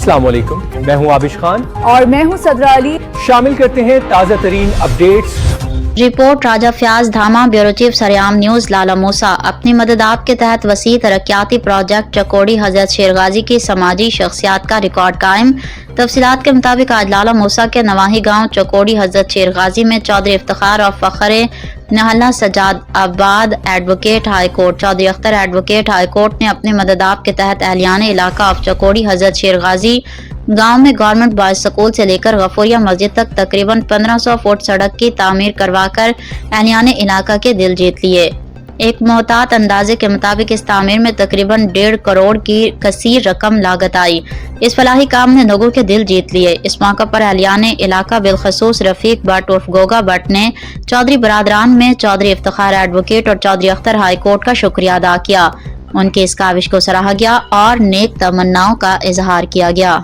अस्सलाम वालेकुम, मैं हूं आबिश खान और मैं हूं सदरा अली। शामिल करते हैं ताज़ा तरीन अपडेट्स। रिपोर्ट राजा फ्याज धामा, ब्यूरो चीफ सरेआम न्यूज़। लाला मूसा अपनी मदद आप के तहत वसी तरक्याती प्रोजेक्ट चकोड़ी हजरत शेरगाजी की समाजी शख्सियात का रिकॉर्ड कायम। तफसीलात के मुताबिक आज लाला मूसा के नवाही गांव चकोड़ी हजरत शेरगाजी में चौधरी इफ्तिखार और फ़ख्र नहला सजाद आबाद advocate high court Chaudhry Akhtar advocate high court ने अपनी मदद आप के तहत अहलियान इलाका ऑफ चकोड़ी हजरत शेरगाजी गांव में गवर्नमेंट बॉयज स्कूल से लेकर गफूरिया मस्जिद तक तकरीबन 1500 फुट सड़क की तामीर करवाकर अहलियान इलाका के दिल जीत लिए। एक मोहतात अंदाजे के मुताबिक इस तामीर में तकरीबन 1.5 करोड़ की कसीर रकम लागत आई। इस फलाही काम ने लोगों के दिल जीत लिए। इस मौका पर अहलियान इलाका बिलखसूस रफीक भट्ट उर्फ गोगा भट्ट ने चौधरी बरादरान में चौधरी इफ्तिखार एडवोकेट और चौधरी अख्तर हाई कोर्ट का शुक्रिया अदा किया। उनकी इस काविश को सराहा गया और नेक तमन्नाओं का इजहार किया गया।